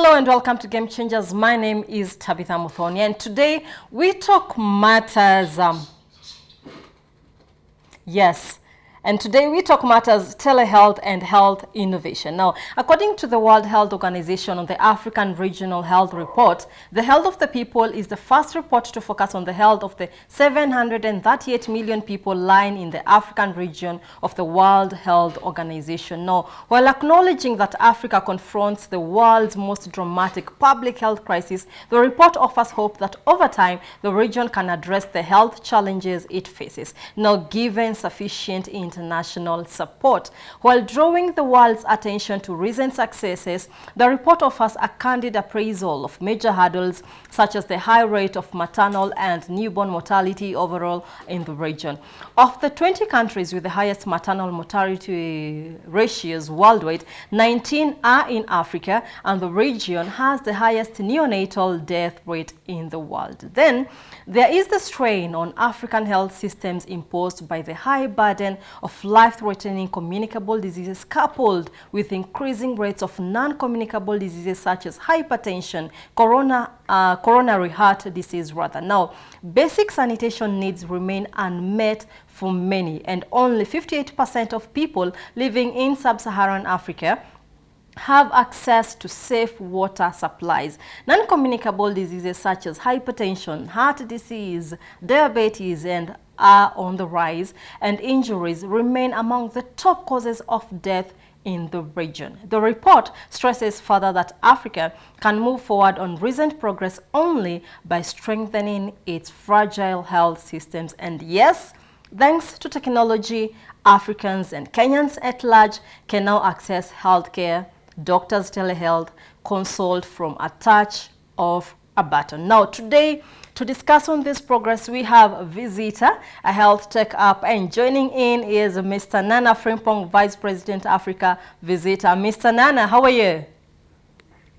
Hello and welcome to Game Changers. My name is Tabitha Muthoni, and today we talk matters. Telehealth and health innovation. Now, according to the World Health Organization on the African Regional Health Report, the health of the people is the first report to focus on the health of the 738 million people lying in the African region of the World Health Organization. Now, while acknowledging that Africa confronts the world's most dramatic public health crisis, the report offers hope that over time, the region can address the health challenges it faces. Now, given sufficient international support. While drawing the world's attention to recent successes, the report offers a candid appraisal of major hurdles such as the high rate of maternal and newborn mortality overall in the region. Of the 20 countries with the highest maternal mortality ratios worldwide, 19 are in Africa, and the region has the highest neonatal death rate in the world. Then, there is the strain on African health systems imposed by the high burden of life-threatening communicable diseases coupled with increasing rates of non-communicable diseases such as hypertension, coronary heart disease rather. Now, basic sanitation needs remain unmet for many, and only 58% of people living in sub-Saharan Africa have access to safe water supplies. Non-communicable diseases such as hypertension, heart disease, diabetes, and are on the rise, and injuries remain among the top causes of death in the region. The report stresses further that Africa can move forward on recent progress only by strengthening its fragile health systems. And yes, thanks to technology, Africans and Kenyans at large can now access healthcare, doctors' telehealth, consult from a touch of a button. Now, today, to discuss on this progress, we have Visita, a health tech app, and joining in is Mr. Nana Frimpong, Vice President Africa, Visita. Mr. Nana, how are you?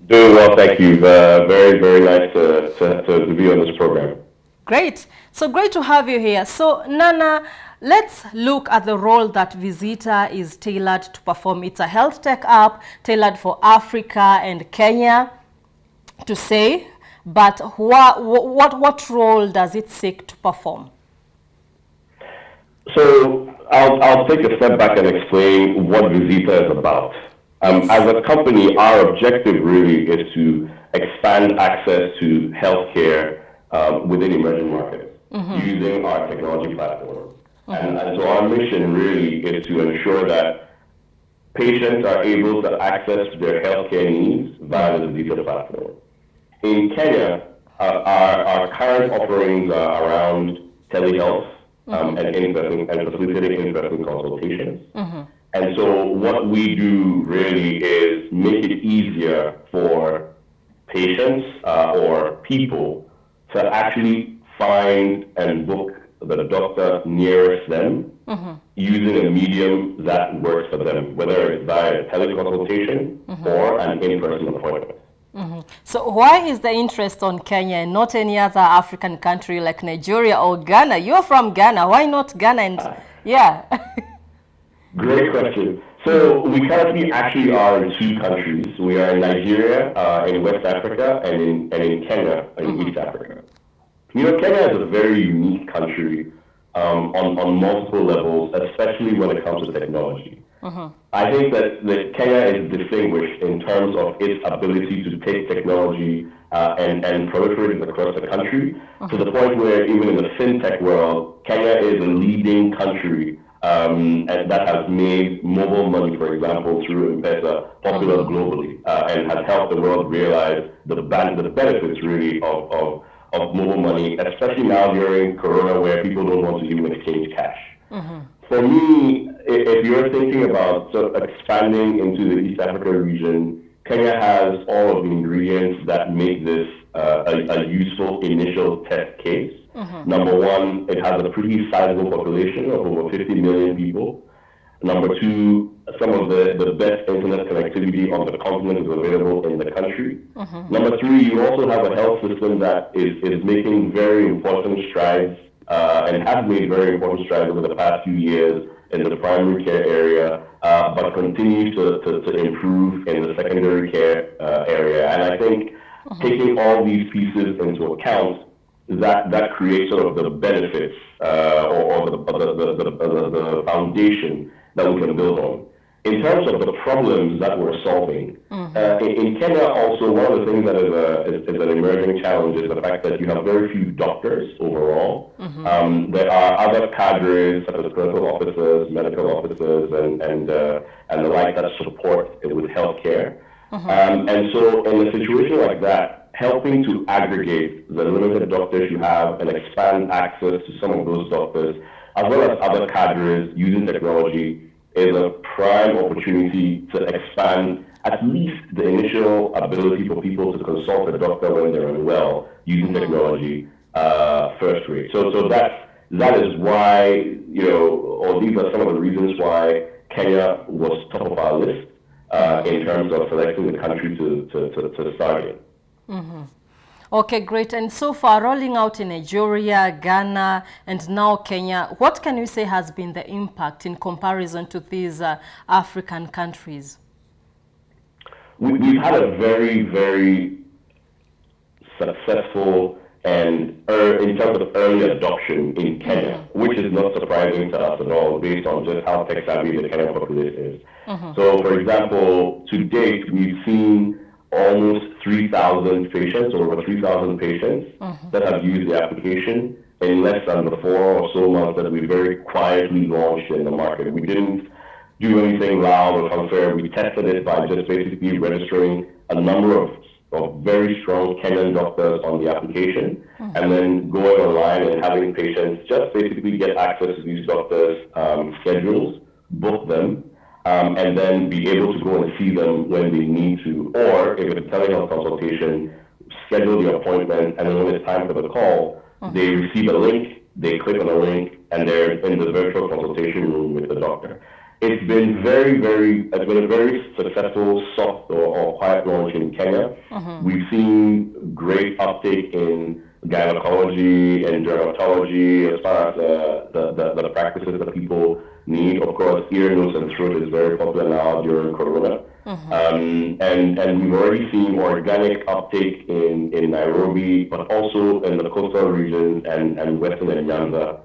Doing well, thank you. Very, very nice to be on this program. Great. So great to have you here. So, Nana, let's look at the role that Visita is tailored to perform. It's a health tech app tailored for Africa and Kenya, to say. But what role does it seek to perform? So I'll take a step back and explain what Visita is about. As a company, our objective really is to expand access to healthcare within emerging markets using our technology platform. And so our mission really is to ensure that patients are able to access their healthcare needs via the Visita platform. In Kenya, our current offerings are around telehealth and facilitating in-person consultations. And so what we do really is make it easier for patients or people to actually find and book the doctor nearest them using a medium that works for them, whether it's via teleconsultation or an in-person appointment. So why is the interest on Kenya and not any other African country like Nigeria or Ghana? You're from Ghana. Why not Ghana? And yeah. Great question. So we currently actually are in two countries. We are in Nigeria, in West Africa, and in Kenya, in East Africa. You know, Kenya is a very unique country on multiple levels, especially when it comes to technology. I think that Kenya is distinguished in terms of its ability to take technology and proliferate it across the country to the point where even in the fintech world, Kenya is a leading country and that has made mobile money, for example, through M-Pesa popular globally and has helped the world realize the benefits really of mobile money, especially now during Corona where people don't want to even exchange cash. For me, if you're thinking about expanding into the East Africa region, Kenya has all of the ingredients that make this a useful initial test case. Number one, it has a pretty sizable population of over 50 million people. Number two, some of the best internet connectivity on the continent is available in the country. Number three, you also have a health system that is making very important strides and have made very important strides over the past few years in the primary care area but continues to improve in the secondary care area. And I think taking all these pieces into account, that creates sort of the benefits or the foundation that we can build on. In terms of the problems that we're solving, in Kenya also, one of the things that is an emerging challenge is the fact that you have very few doctors overall. There are other cadres, such as clinical officers, medical officers, and the like that support with healthcare. And so in a situation like that, helping to aggregate the limited doctors you have and expand access to some of those doctors, as well as other cadres using technology, is a prime opportunity to expand at least the initial ability for people to consult a doctor when they're unwell using technology first rate. So that is why, or these are some of the reasons why Kenya was top of our list in terms of selecting the country to start in. Okay, great. And so far, rolling out in Nigeria, Ghana, and now Kenya, what can you say has been the impact in comparison to these African countries? We've had a very, very successful and in terms of early adoption in Kenya, which is not surprising to us at all based on just how tech-savvy the Kenyan population is. So, for example, to date, we've seen almost 3,000 patients, or over 3,000 patients that have used the application in less than the 4 or so months that we very quietly launched in the market. We didn't do anything loud or fanfare. We tested it by just basically registering a number of very strong Kenyan doctors on the application, and then going online and having patients just basically get access to these doctors' schedules, book them, and then be able to go and see them when they need to, or if it's a telehealth consultation, schedule the appointment, and then when it's time for the call, they receive a link, they click on the link, and they're in the virtual consultation room with the doctor. It's been a very successful soft or quiet launch in Kenya. We've seen great uptake in gynecology and dermatology as far as the practices that people need. Of course, ear, nose, and throat is very popular now during Corona. And we've already seen organic uptake in Nairobi, but also in the coastal regions and Western and Nyanza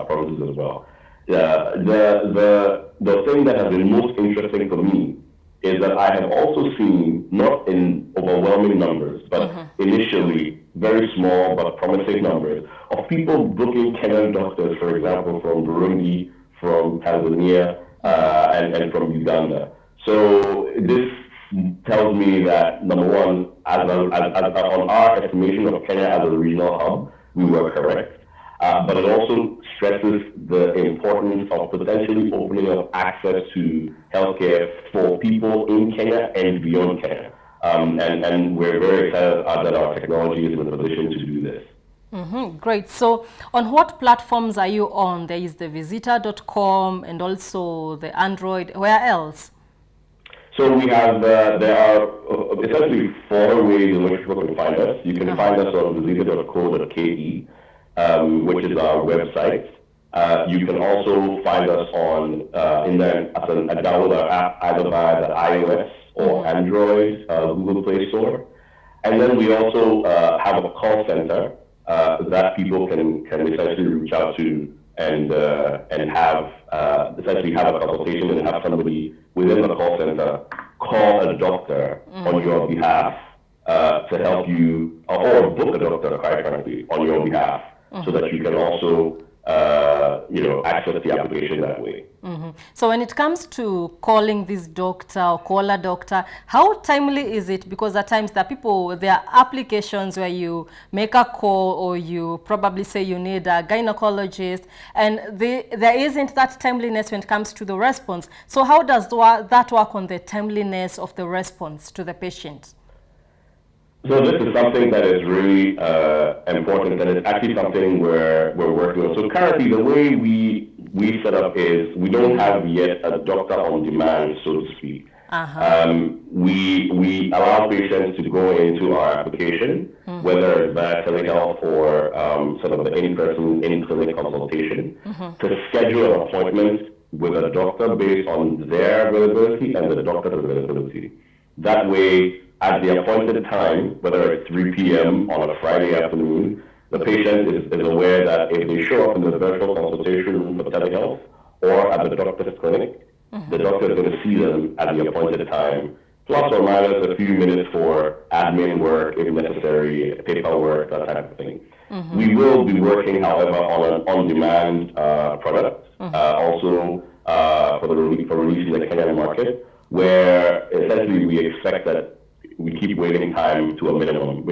provinces as well. The thing that has been most interesting for me is that I have also seen, not in overwhelming numbers, but initially very small but promising numbers of people booking Kenyan doctors, for example, from Burundi, from Tanzania, and from Uganda. So this tells me that, number one, on our estimation of Kenya as a regional hub, we were correct. But it also stresses the importance of potentially opening up access to healthcare for people in Kenya and beyond Kenya. And we're very excited that our technology is in a position to do this. Great. So on what platforms are you on? There is the visitor.com and also the Android. Where else? So we have, there are essentially 4 ways in which people can find us. You can find us on visitor.co.ke. Which is our website. You can also find us on a download app either via the iOS or Android Google Play Store. And then we also have a call center that people can essentially reach out to and have essentially have a consultation and have somebody within the call center call a doctor on your behalf to help you, or book a doctor, quite frankly, on your behalf. So that you can also, access the application that way. So when it comes to calling this doctor or call a doctor, how timely is it? Because at times there are applications where you make a call or you probably say you need a gynecologist, and there isn't that timeliness when it comes to the response. So how does that work on the timeliness of the response to the patient? So this is something that is really important, and it's actually something we're working on. So currently, the way we set up is we don't have yet a doctor on demand, so to speak. We allow patients to go into our application, whether it's via telehealth or sort of the in-person, in-clinic consultation, to schedule an appointment with a doctor based on their availability and the doctor's availability. That way, at the appointed time, whether it's 3 p.m. on a Friday afternoon, the patient is aware that if they show up in the virtual consultation room for telehealth or at the doctor's clinic, the doctor is going to see them at the appointed time, plus or minus a few minutes for admin work if necessary, paperwork, that type of thing. We will be working, however, on an on-demand product, also for release in the Kenyan market, where essentially we expect that we keep waiting time to a minimum,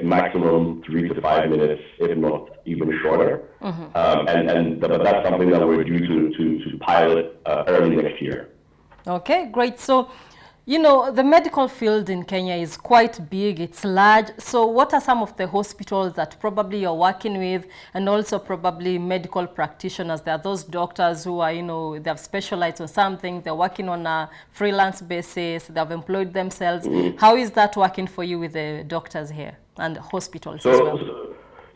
maximum 3 to 5 minutes, if not even shorter. But that's something that we're due to pilot early next year. Okay, great. So, you know, the medical field in Kenya is quite big, it's large. So what are some of the hospitals that probably you're working with, and also probably medical practitioners? There are those doctors who are, you know, they have specialized on something, they're working on a freelance basis, they've employed themselves. How is that working for you with the doctors here and hospitals as well?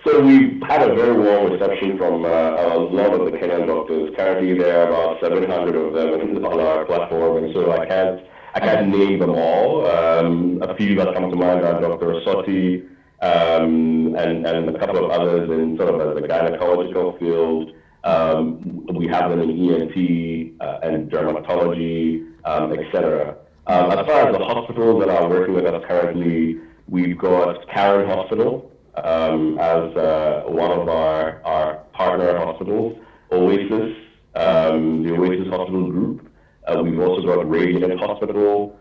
So we've had a very warm reception from a lot of the Kenyan doctors. Currently there are about 700 of them on our platform, and so I can't name them all. A few that come to mind are Dr. Soti, and a couple of others in sort of the gynecological field. We have them in ENT and dermatology, etc. As far as the hospitals that are working with us currently, we've got Karen Hospital as one of our partner hospitals, Oasis, the Oasis Hospital Group. We've also got Radiant Hospital,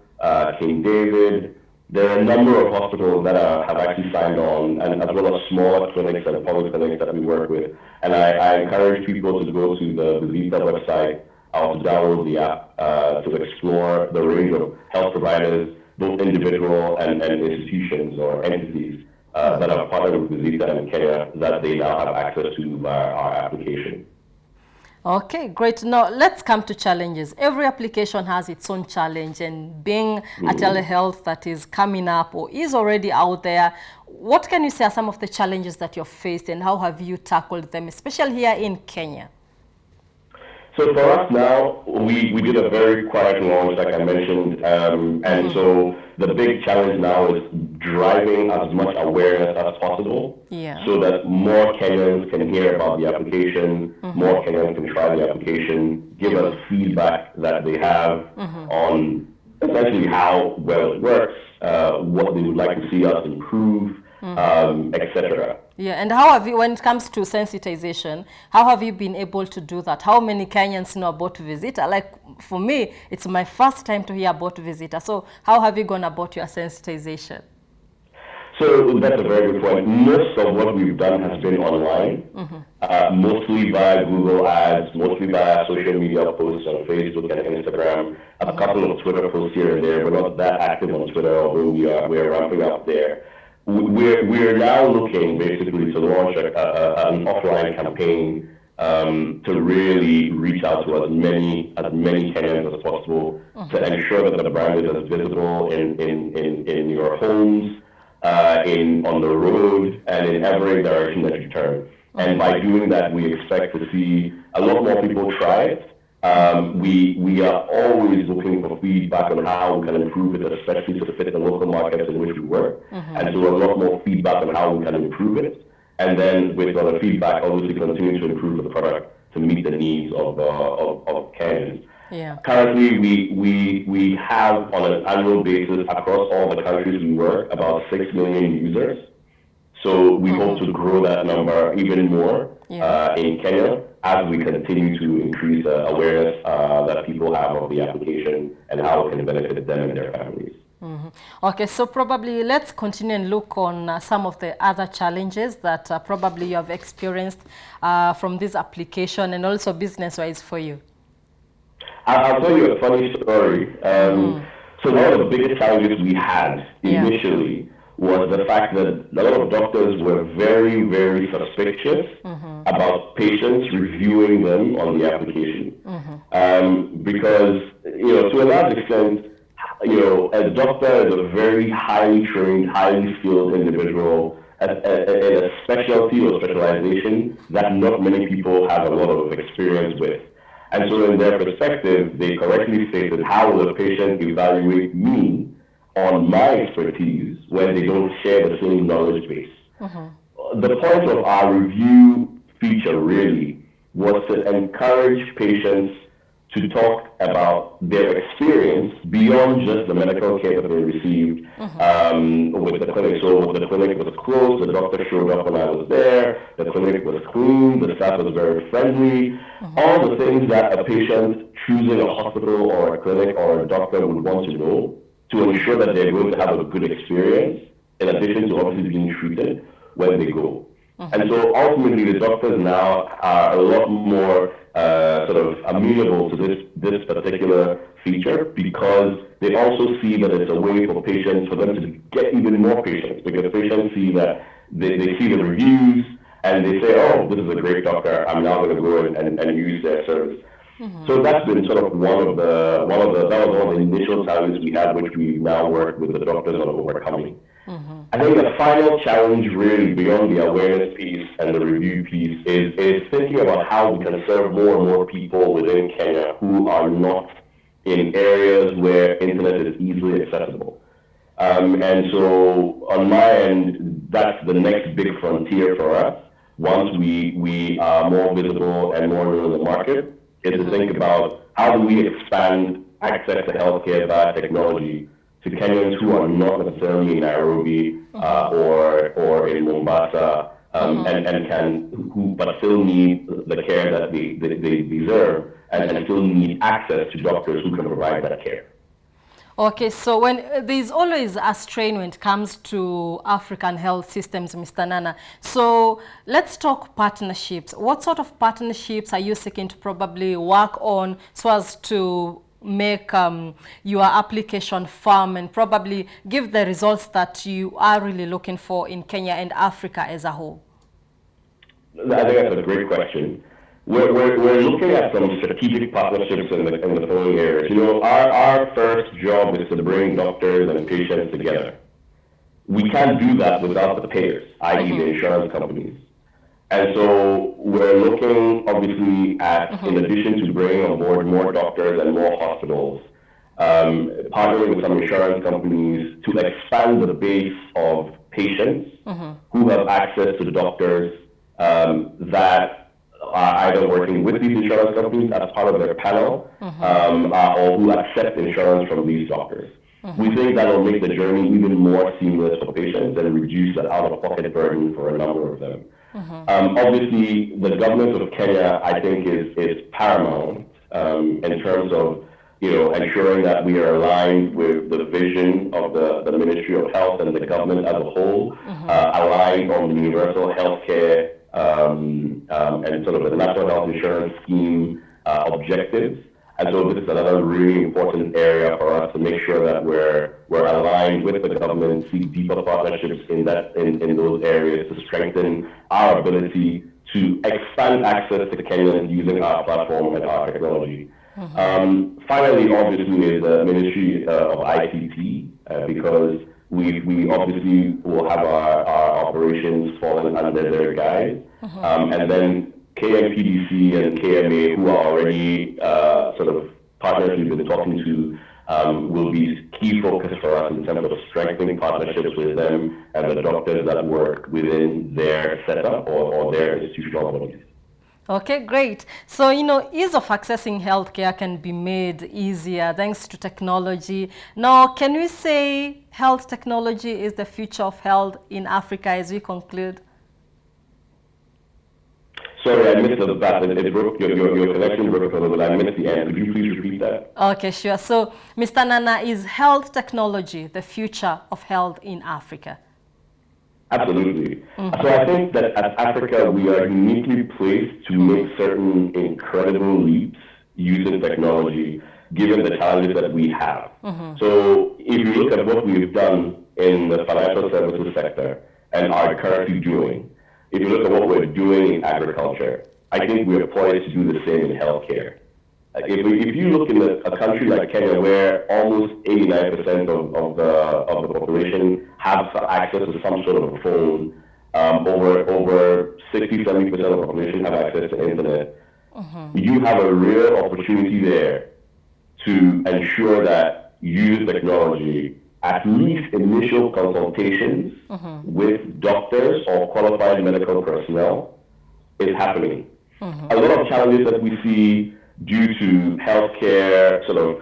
King David. There are a number of hospitals that have actually signed on, and as well as smaller clinics and polyclinics that we work with. And I encourage people to go to the Vita website or to download the app to explore the range of health providers, both individual and institutions or entities that are partnered with Vita in Kenya that they now have access to our application. Okay, great. Now let's come to challenges. Every application has its own challenge, and being a telehealth that is coming up or is already out there, what can you say are some of the challenges that you've faced, and how have you tackled them, especially here in Kenya? So for us now, we did a very quiet launch, like I mentioned, and so the big challenge now is driving as much awareness as possible, so that more Kenyans can hear about the application, more Kenyans can try the application, give us feedback that they have on essentially how well it works, what they would like to see us improve, etc. Yeah, and how have you, when it comes to sensitization, how have you been able to do that? How many Kenyans know about Visita? Like for me, it's my first time to hear about Visita. So how have you gone about your sensitization? So that's a very good point. Most of what we've done has been online, mostly via Google Ads, mostly via social media posts on Facebook and Instagram, a couple of Twitter posts here and there. We're not that active on Twitter, although we're ramping up there. We're now looking basically to launch an offline campaign to really reach out to as many Kenyans as possible to ensure that the brand is as visible in your homes, on the road, and in every direction that you turn. And by doing that, we expect to see a lot more people try it. We are always looking for feedback on how we can improve it, especially to fit the local markets in which we work. And so a lot more feedback on how we can improve it. And then with other feedback, obviously continue to improve the product to meet the needs of Kenyans. Yeah. Currently, we have on an annual basis across all the countries we work about 6 million users. So we hope to grow that number even more in Kenya as we continue to increase awareness that people have of the application and how it can benefit them and their families. Okay, so probably let's continue and look on some of the other challenges that probably you have experienced from this application and also business-wise for you. I'll tell you a funny story. So one of the biggest challenges we had initially was the fact that a lot of doctors were very, very suspicious about patients reviewing them on the application. Because, to a large extent, a doctor is a very highly trained, highly skilled individual in a specialty or specialization that not many people have a lot of experience with. And so in their perspective, they correctly stated, how will a patient evaluate me on my expertise when they don't share the same knowledge base? The point of our review feature really was to encourage patients to talk about their experience beyond just the medical care that they received with the clinic. So the clinic was closed, the doctor showed up when I was there, the clinic was clean, the staff was very friendly, all the things that a patient choosing a hospital or a clinic or a doctor would want to know to ensure that they're going to have a good experience, in addition to obviously being treated when they go. And so ultimately, the doctors now are a lot more sort of amenable to this particular feature, because they also see that it's a way for patients, for them to get even more patients, because patients see that they see the reviews and they say, oh, this is a great doctor, I'm now going to go and use their service. So that's been sort of that was one of the initial challenges we had, which we now work with the doctors on overcoming. I think the final challenge, really, beyond the awareness piece and the review piece, is thinking about how we can serve more and more people within Kenya who are not in areas where internet is easily accessible. And so on my end, that's the next big frontier for us. Once we are more visible and more known in the market, is to think about how do we expand access to healthcare via technology to Kenyans who are not necessarily in Nairobi or in Mombasa, but still need the care that they deserve, and still need access to doctors who can provide that care. Okay, so when there's always a strain when it comes to African health systems, Mr. Nana. So let's talk partnerships. What sort of partnerships are you seeking to probably work on so as to make your application firm and probably give the results that you are really looking for in Kenya and Africa as a whole? I think that's a great question. We're looking at some strategic partnerships in the following areas. You know, our first job is to bring doctors and patients together. We can't do that without the payers, i.e. the insurance companies. And so we're looking, obviously, at, in addition to bringing on board more doctors and more hospitals, partnering with some insurance companies to expand the base of patients who have access to doctors that are either working with these insurance companies as part of their panel, or who accept insurance from these doctors. We think that will make the journey even more seamless for patients and reduce the out-of-pocket burden for a number of them. Obviously, the government of Kenya, I think, is paramount in terms of ensuring that we are aligned with the vision of the Ministry of Health and the government as a whole, aligned on the universal health care and sort of the National Health Insurance Scheme objectives. And so this is another really important area for us to make sure that we're aligned with the government, seek deeper partnerships in those areas to strengthen our ability to expand access to Kenyans using our platform and our technology. Finally, obviously, is the Ministry of ICT, because we obviously will have our operations falling under their guise. And then KMPDC and KMA, who are already sort of partners we've been talking to, will be key focus for us in terms of strengthening partnerships with them and the doctors that work within their setup or their institutional bodies. Okay, great. So, ease of accessing healthcare can be made easier thanks to technology. Now, can we say health technology is the future of health in Africa as we conclude? Sorry, I missed the part. Your connection broke a little bit. I missed the end. Could you please repeat that? Okay, sure. So, Mr. Nana, is health technology the future of health in Africa? Absolutely. So I think that as Africa, we are uniquely placed to make certain incredible leaps using technology, given the challenges that we have. So if you look at what we've done in the financial services sector and are currently doing, if you look at what we're doing in agriculture, I think we are poised to do the same in healthcare. If you look in a country like Kenya, where almost 89% of the population have access to some sort of a phone, over 60-70% of the population have access to internet. You have a real opportunity there to ensure that you use technology, at least initial consultations with doctors or qualified medical personnel is happening. A lot of challenges that we see due to healthcare sort of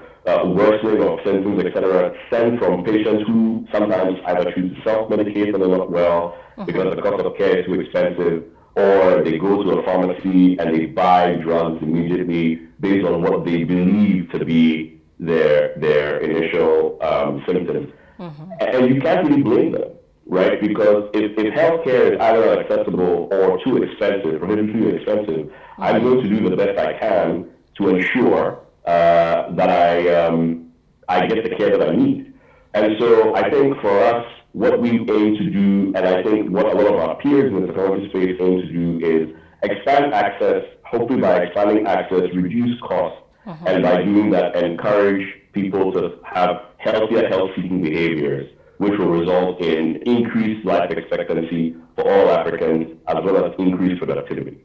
worsening of symptoms, etc., stem from patients who sometimes either choose to self-medicate when they're not well because the cost of care is too expensive, or they go to a pharmacy and they buy drugs immediately based on what they believe to be their initial symptoms. And you can't really blame them, right? Because if healthcare is either accessible or too expensive, prohibitively expensive, I'm going to do the best I can to ensure that I get the care that I need. And so I think for us, what we aim to do, and I think what a lot of our peers in the technology space aim to do, is expand access, hopefully by expanding access, reduce costs, and by doing that, encourage people to have healthier health-seeking behaviors, which will result in increased life expectancy for all Africans, as well as increased productivity.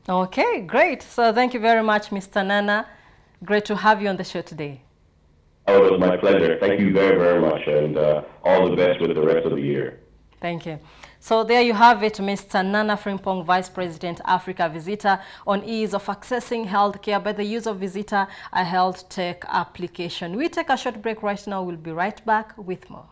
Okay, great. So thank you very much, Mr. Nana. Great to have you on the show today. Oh, it was my pleasure. Thank you very, very much, and all the best with the rest of the year. Thank you. So there you have it, Mr. Nana Frimpong, Vice President, Africa Visitor, on ease of accessing healthcare by the use of Visitor, a health tech application. We take a short break right now. We'll be right back with more.